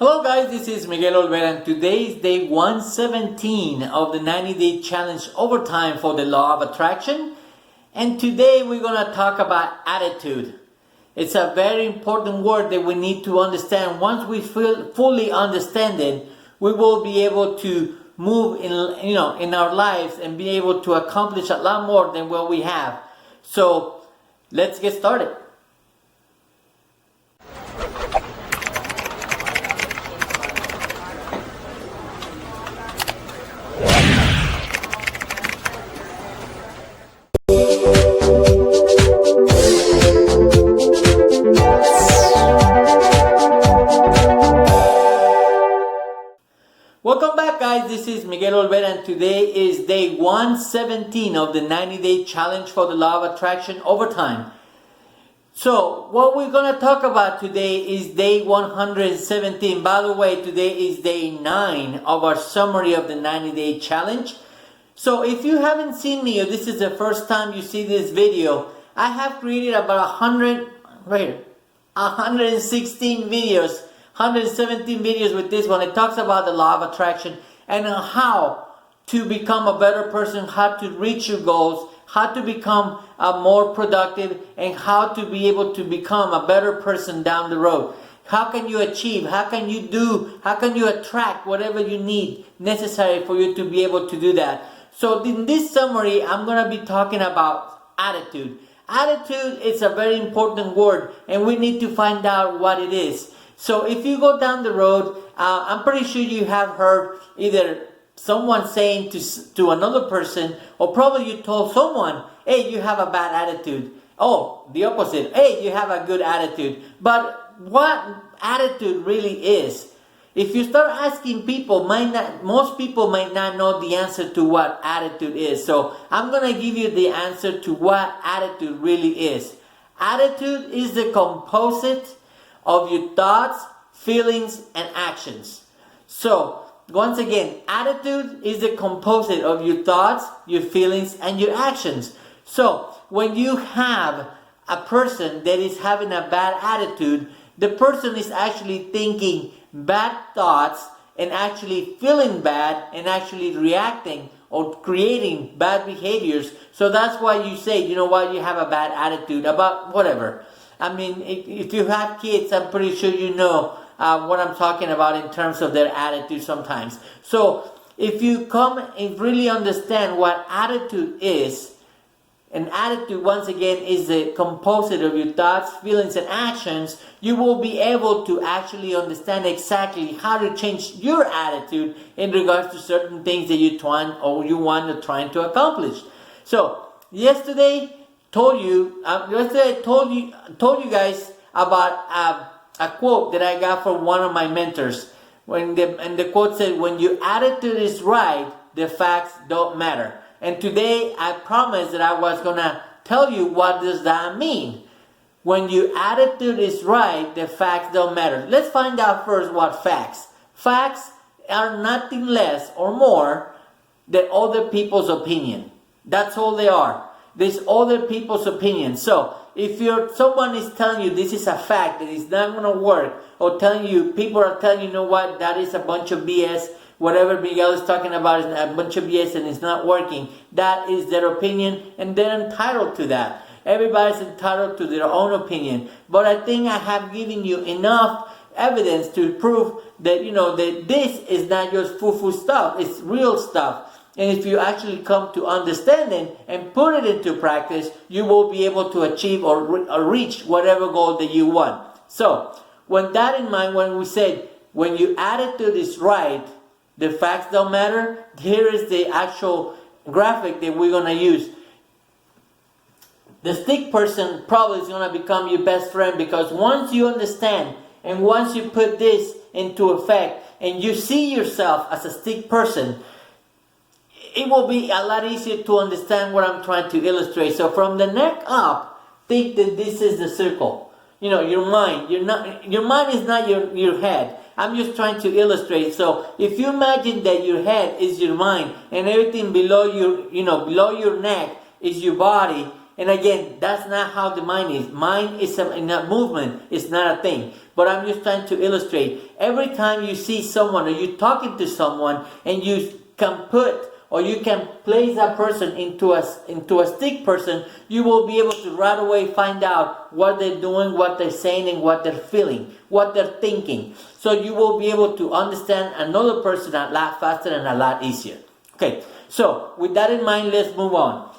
Hello guys, this is Miguel Olvera and today is day 117 of the 90-day challenge overtime for the law of attraction. And today we're going to talk about attitude. It's a very important word that we need to understand. Once we fully understand it, we will be able to move in our lives and be able to accomplish a lot more than what we have. So let's get started. Welcome back guys, this is Miguel Olvera and today is day 117 of the 90-day challenge for the law of attraction overtime. So what we're going to talk about today is day 117. By the way, today is day 9 of our summary of the 90-day challenge. So if you haven't seen me or this is the first time you see this video, I have created about 116 videos 117 videos with this one. It talks about the law of attraction and how to become a better person, how to reach your goals, how to become more productive, and how to be able to become a better person down the road. How can you achieve, how can you attract whatever you need necessary for you to be able to do that. So in this summary, I'm going to be talking about attitude. Attitude is a very important word and we need to find out what it is. So if you go down the road, I'm pretty sure you have heard either someone saying to another person, or probably you told someone, hey, you have a bad attitude. Oh, the opposite, hey, you have a good attitude. But what attitude really is? If you start asking people, most people might not know the answer to what attitude is. So I'm going to give you the answer to what attitude really is. Attitude is the composite of your thoughts, feelings, and actions. So, once again, attitude is the composite of your thoughts, your feelings, and your actions. So, when you have a person that is having a bad attitude, the person is actually thinking bad thoughts and actually feeling bad and actually reacting or creating bad behaviors. So that's why you say, you know what, you have a bad attitude about whatever. I mean, if you have kids, I'm pretty sure you know what I'm talking about in terms of their attitude sometimes. So, if you come and really understand what attitude is, and attitude, once again, is the composite of your thoughts, feelings, and actions, you will be able to actually understand exactly how to change your attitude in regards to certain things that you want to trying to accomplish. So, yesterday, I told you guys about a quote that I got from one of my mentors. And the quote said, when your attitude is right, the facts don't matter. And today I promised that I was going to tell you what does that mean. When your attitude is right, the facts don't matter. Let's find out first what facts. Facts are nothing less or more than other people's opinion. That's all they are. There's other people's opinion. So if someone is telling you this is a fact that it's not going to work, or people are telling you, you know what, that is a bunch of BS, whatever Miguel is talking about is a bunch of BS and it's not working, that is their opinion and they're entitled to that. Everybody's entitled to their own opinion. But I think I have given you enough evidence to prove that, that this is not just foo-foo stuff, it's real stuff. And if you actually come to understand it and put it into practice, you will be able to achieve or reach whatever goal that you want. So, with that in mind, when we said, when your attitude is right, the facts don't matter, here is the actual graphic that we're going to use. The stick person probably is going to become your best friend, because once you understand and once you put this into effect and you see yourself as a stick person, it will be a lot easier to understand what I'm trying to illustrate. So from the neck up, think that this is the circle. Your mind. Your mind is not your head. I'm just trying to illustrate. So if you imagine that your head is your mind and everything below your neck is your body, And again, that's not how the mind is. Mind is a movement. It's not a thing. But I'm just trying to illustrate. Every time you see someone or you're talking to someone and you can put or you can place that person into a stick person, you will be able to right away find out what they're doing, what they're saying, and what they're feeling, what they're thinking. So you will be able to understand another person a lot faster and a lot easier. Okay, so with that in mind, let's move on.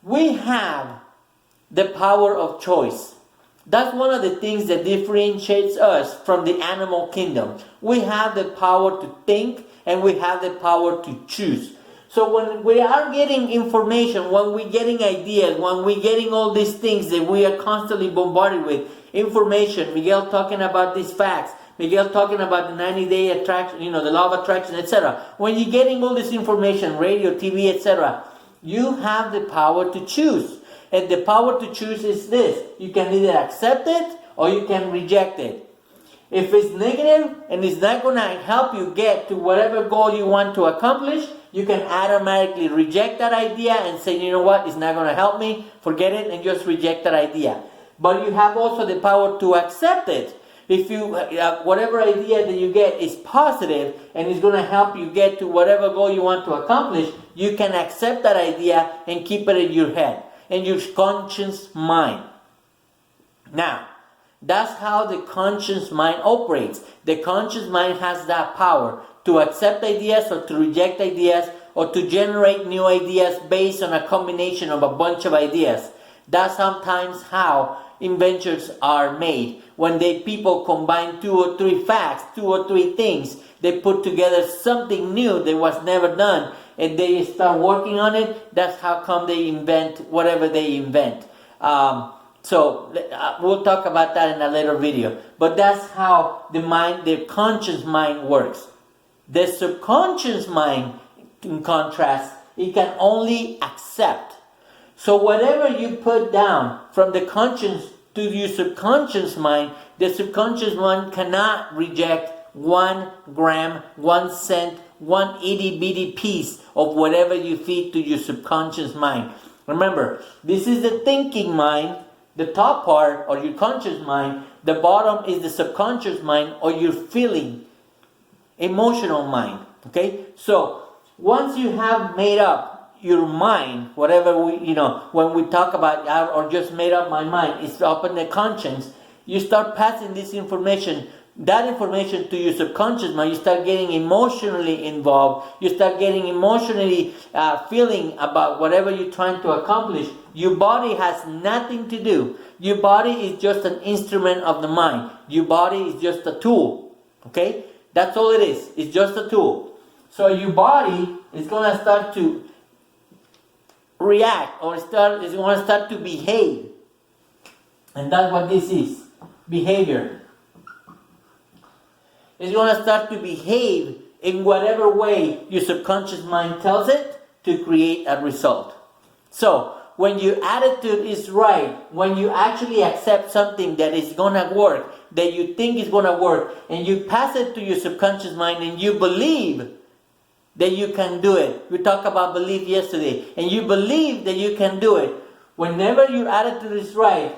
We have the power of choice. That's one of the things that differentiates us from the animal kingdom. We have the power to think and we have the power to choose. So when we are getting information, when we're getting ideas, when we're getting all these things that we are constantly bombarded with, information, Miguel talking about these facts, Miguel talking about the 90-day attraction, the law of attraction, etc. When you're getting all this information, radio, TV, etc., you have the power to choose. And the power to choose is this. You can either accept it or you can reject it. If it's negative and it's not going to help you get to whatever goal you want to accomplish, you can automatically reject that idea and say, you know what, it's not going to help me, forget it, and just reject that idea. But you have also the power to accept it. If you whatever idea that you get is positive and is going to help you get to whatever goal you want to accomplish, you can accept that idea and keep it in your head, in your conscious mind. Now, that's how the conscious mind operates. The conscious mind has that power to accept ideas or to reject ideas or to generate new ideas based on a combination of a bunch of ideas. That's sometimes how inventions are made. When people combine 2 or 3 facts, 2 or 3 things, they put together something new that was never done and they start working on it. That's how come they invent whatever they invent. So we'll talk about that in a later video. But that's how the conscious mind works. The subconscious mind, in contrast, it can only accept. So whatever you put down from the conscious to your subconscious mind, the subconscious mind cannot reject 1 gram, 1 cent, 1 itty bitty piece of whatever you feed to your subconscious mind. Remember, this is the thinking mind. The top part, or your conscious mind. The bottom is the subconscious mind, or your feeling, emotional mind. Okay? So, once you have made up your mind, whatever when we talk about, or just made up my mind, it's up in the conscience, you start passing this information, that information to your subconscious mind. You start getting emotionally involved. You start getting emotionally feeling about whatever you're trying to accomplish. Your body has nothing to do. Your body is just an instrument of the mind. Your body is just a tool. Okay? That's all it is. It's just a tool. So your body is going to start to react or is going to start to behave. And that's what this is. Behavior. It's going to start to behave in whatever way your subconscious mind tells it to create a result. So, when your attitude is right, when you actually accept something that is going to work, that you think is going to work, and you pass it to your subconscious mind and you believe that you can do it. We talked about belief yesterday. And you believe that you can do it. Whenever your attitude is right,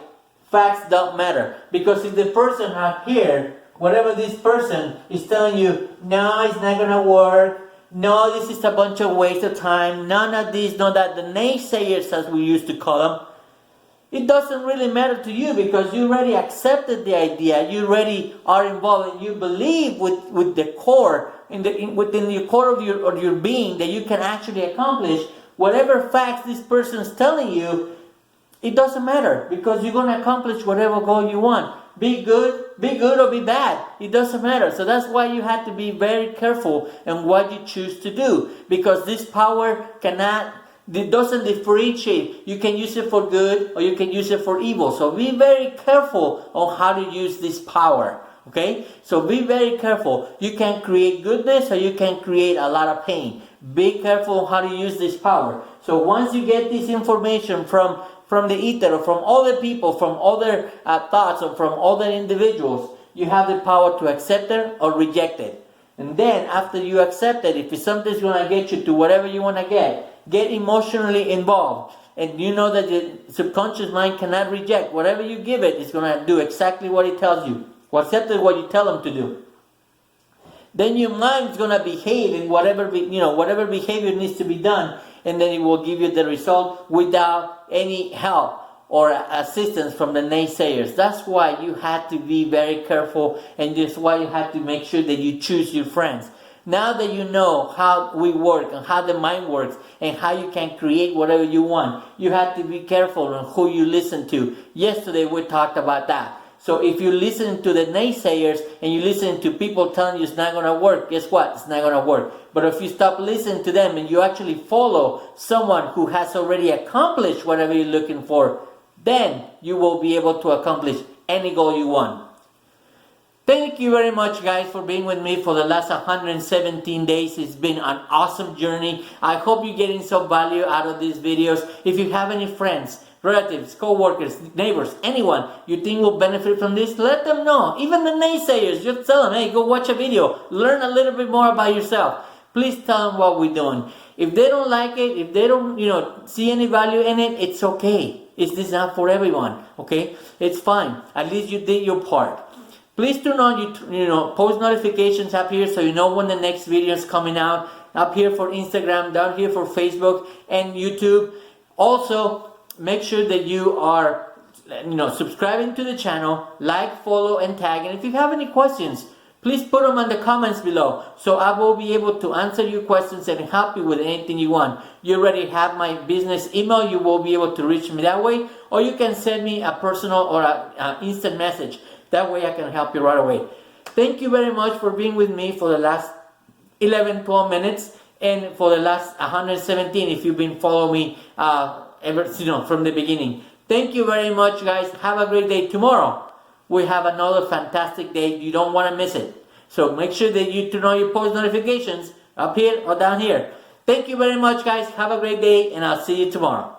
facts don't matter. Because if the person out here, whatever this person is telling you, no, it's not going to work. No, this is a bunch of waste of time. None of this, none of that. The naysayers, as we used to call them. It doesn't really matter to you because you already accepted the idea. You already are involved and you believe with the core, within the core of your being that you can actually accomplish whatever facts this person is telling you. It doesn't matter because you're going to accomplish whatever goal you want. Be good or be bad. It doesn't matter. So that's why you have to be very careful in what you choose to do. Because this power doesn't differentiate. You can use it for good or you can use it for evil. So be very careful on how to use this power. Okay? So be very careful. You can create goodness or you can create a lot of pain. Be careful how to use this power. So once you get this information from the ether or from other people, from other thoughts or from other individuals, you have the power to accept it or reject it. And then after you accept it, if something's going to get you to whatever you want to get emotionally involved. and you know that the subconscious mind cannot reject. Whatever you give it, it's going to do exactly what it tells you, except what you tell them to do. Then your mind's going to behave in whatever behavior needs to be done, and then it will give you the result without any help or assistance from the naysayers. That's why you have to be very careful, and that's why you have to make sure that you choose your friends. Now that you know how we work and how the mind works and how you can create whatever you want, you have to be careful on who you listen to. Yesterday we talked about that. So if you listen to the naysayers and you listen to people telling you it's not going to work, guess what? It's not going to work. But if you stop listening to them and you actually follow someone who has already accomplished whatever you're looking for, then you will be able to accomplish any goal you want. Thank you very much, guys, for being with me for the last 117 days. It's been an awesome journey. I hope you're getting some value out of these videos. If you have any friends, relatives, co-workers, neighbors, anyone you think will benefit from this, let them know. Even the naysayers, just tell them, hey, go watch a video. Learn a little bit more about yourself. Please tell them what we're doing. If they don't like it, if they don't, see any value in it, it's okay. It's just not for everyone, okay? It's fine. At least you did your part. Please turn on post notifications up here so you know when the next video is coming out. Up here for Instagram, down here for Facebook and YouTube. Also, make sure that you are subscribing to the channel, like, follow, and tag. And if you have any questions, please put them in the comments below so I will be able to answer your questions and help you with anything you want. You already have my business email. You will be able to reach me that way, or you can send me a personal or an instant message. That way I can help you right away. Thank you very much for being with me for the last 11-12 minutes and for the last 117 if you've been following me from the beginning. Thank you very much, guys. Have a great day. Tomorrow we have another fantastic day. You don't want to miss it. So make sure that you turn on your post notifications up here or down here. Thank you very much, guys. Have a great day, and I'll see you tomorrow.